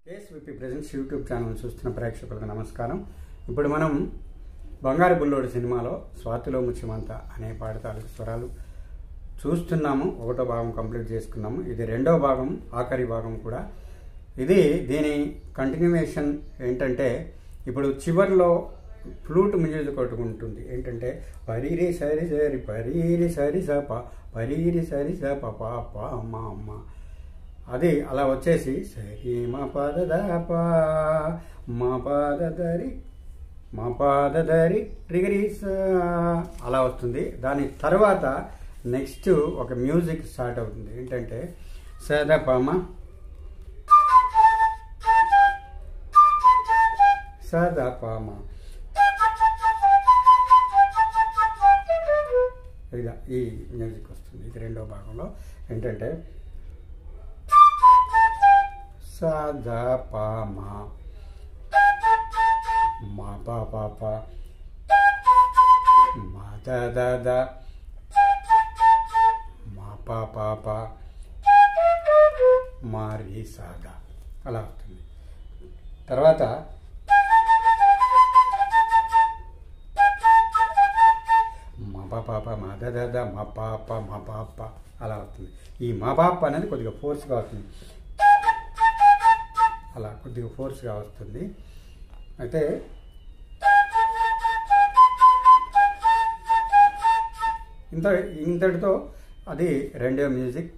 KSVP presents YouTube channel చూస్తున్న ప్రేక్షకులకు నమస్కారం. ఇప్పుడు మనం బంగారు బుల్లోడు సినిమాలో స్వాతిలో ముత్యమంత అనే పాట తాలూకు స్వరాలు చూస్తున్నాము. ఒకటో భాగం కంప్లీట్ చేసుకున్నాము. ఇది రెండో భాగం, ఆఖరి భాగం కూడా. దీని కంటిన్యూవేషన్ ఏంటంటే, ఇప్పుడు చివరిలో ఫ్లూట్ మ్యూజిక్ ఒకటి ఉంటుంది. ఏంటంటే పరీరి సరి సరి పరీరి సరి సప పరీరి సరి సప పాప అమ్మ అమ్మ, అది అలా వచ్చేసి సరి మా పాద పా మా పాద దరి మా పాద దరి రిగరీస అలా వస్తుంది. దాని తర్వాత నెక్స్ట్ ఒక మ్యూజిక్ స్టార్ట్ అవుతుంది. ఏంటంటే సదపమ సదపమ, ఇలా ఈ మ్యూజిక్ వస్తుంది. ఇది రెండో భాగంలో ఏంటంటే సదపమ మా పాప మా దద మా పాప మారి సాదా అలా వస్తుంది. తర్వాత మా పాప మా దద మా పాప అలా వస్తుంది. ఈ మా పాప అనేది కొద్దిగా ఫోర్స్గా వస్తుంది, అలా కొద్దిగా ఫోర్స్గా వస్తుంది. అయితే ఇంతటితో అది రెండో మ్యూజిక్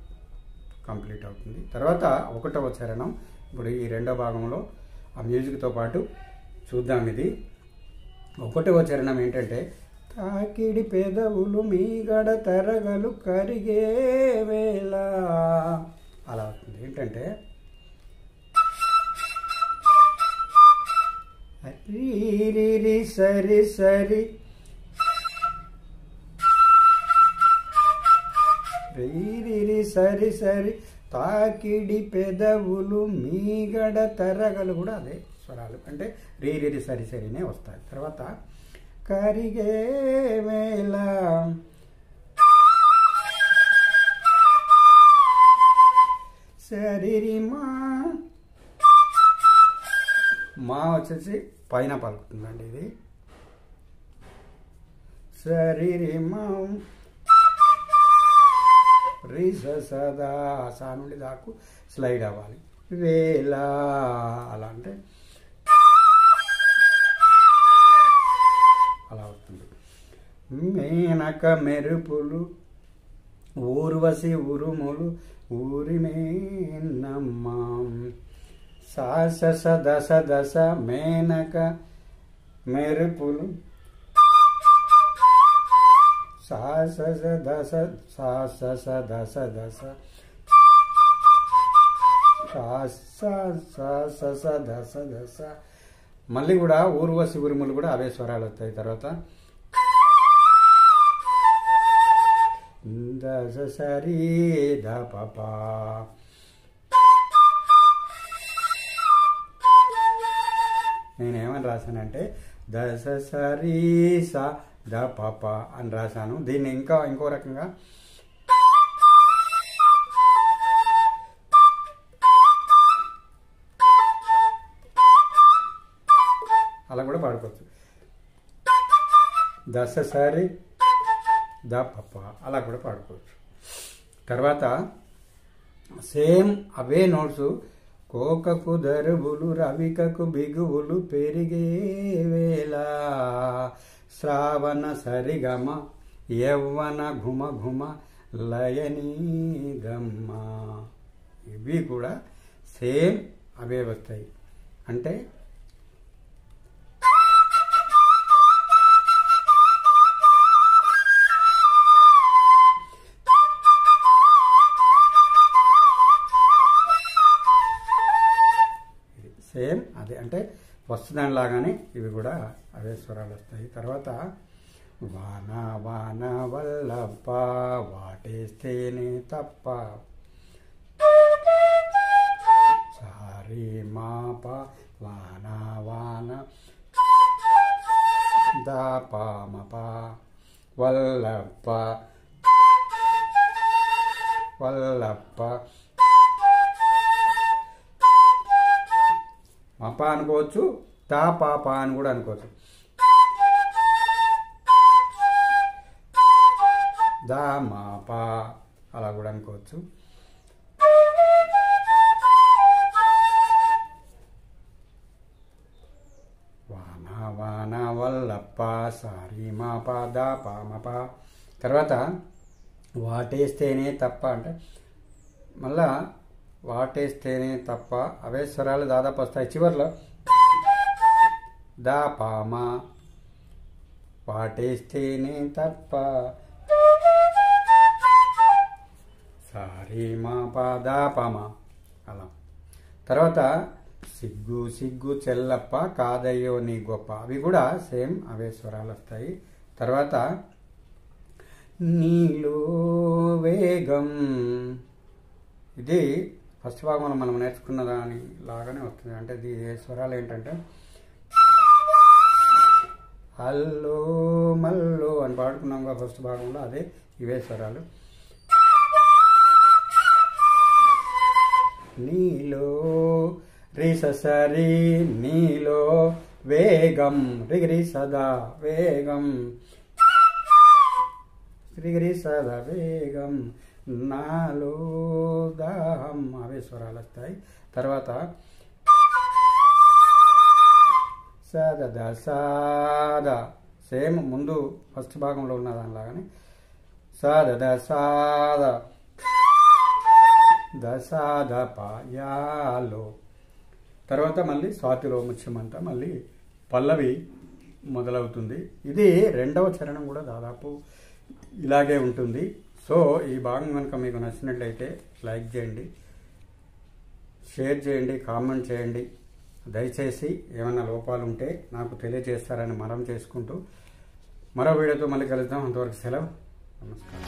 కంప్లీట్ అవుతుంది. తర్వాత ఒకటవ చరణం. ఇప్పుడు ఈ రెండో భాగంలో ఆ మ్యూజిక్తో పాటు చూద్దాం. ఇది ఒకటవ చరణం ఏంటంటే తాకిడి పెదవులు మీగడ తరగలు కరిగే వేళ అలా అవుతుంది. ఏంటంటే రీ సరి సరి రీ సరి సరి తాకిడి పెదవులు మీగడ తరగలు కూడా అదే స్వరాలు, అంటే రీ సరి సరినే వస్తాయి. తర్వాత కరిగే వేళ సరిరిమా, మా వచ్చేసి పైన పలుకుతుందండి. ఇది సరిరిమా రీ సదా సా నుండి దాకు స్లైడ్ అవ్వాలి. వేళ అలా అంటే అలా అవుతుంది. మేనక మెరుపులు ఊర్వశి ఉరుములు ఊరిమేనమ్మా సాస దశ దశ మేనక మెరుపులు సాస దశ సాస దశ దశ సాస దశ దశ. మళ్ళీ కూడా ఊర్వశి ఉరుములు కూడా అవే స్వరాలు వస్తాయి. తర్వాత దశ సరి ద ప నేనేమని రాశానంటే దశ సరి సా ద పాప అని రాశాను. దీన్ని ఇంకో రకంగా అలా కూడా పాడుకోవచ్చు. దశ సరి ద పాప అలా కూడా పాడుకోవచ్చు. తర్వాత సేమ్ అవే నోట్స్. కోకకు దరువులు రవికకు బిగువులు పెరిగే వేళ శ్రావణ సరిగమ యవ్వన ఘుమ ఘుమ లయనీ గమ్మ, ఇవి కూడా సేమ్ అవే వస్తాయి. అంటే సేమ్ అదే, అంటే వస్తుందానిలాగానే ఇవి కూడా అవే స్వరాలు వస్తాయి. తర్వాత వాన వాన వల్లప్ప వాటేస్తేనే తప్ప సారీ మాప వాన వాన దాపమప వల్లప్ప వల్లప్ప మప అనుకోవచ్చు, తా పా పా అని కూడా అనుకోవచ్చు. దా మా పా అలా కూడా అనుకోవచ్చు. వాన వాన వల్లప్ప సారీ మా పా దా పా మా పా. తర్వాత వాటేస్తేనే తప్ప అంటే మళ్ళా వాటేస్తేనే తప్ప అవే స్వరాలు దాదాపు వస్తాయి. చివర్లో దా పామా, వాటేస్తేనే తప్ప సారీ మా పా దా పామా అలా. తర్వాత సిగ్గు సిగ్గు చెల్లప్ప కాదయ్యో నీ గొప్ప, అవి కూడా సేమ్ అవే స్వరాలు వస్తాయి. తర్వాత నీలో వేగం, ఇది ఫస్ట్ భాగంలో మనం నేర్చుకున్న దాని లాగానే వస్తుంది. అంటే ఇది స్వరాలు ఏంటంటే అల్లో మల్లో అని పాడుకున్నాం కదా ఫస్ట్ భాగంలో, అదే ఇవే స్వరాలు. నీలో రిసరి నీలో వేగం రిగిరి సదా వేగం రిగిరి సదా వేగం నాలో దాహం, అవే స్వరాలు వస్తాయి. తర్వాత సద సాదా సేమ్ ముందు ఫస్ట్ భాగంలో ఉన్న దానిలాగానే సద సాదా దసాద పాయాలో. తర్వాత మళ్ళీ స్వాతిలో ముత్యమంత మళ్ళీ పల్లవి మొదలవుతుంది. ఇది రెండవ చరణం కూడా దాదాపు ఇలాగే ఉంటుంది. సో ఈ భాగం కనుక మీకు నచ్చినట్లయితే లైక్ చేయండి, షేర్ చేయండి, కామెంట్ చేయండి. దయచేసి ఏమైనా లోపాలు ఉంటే నాకు తెలియజేస్తారని మనం చేసుకుంటూ మరో వీడియోతో మళ్ళీ కలుద్దాం. అంతవరకు సెలవు, నమస్కారం.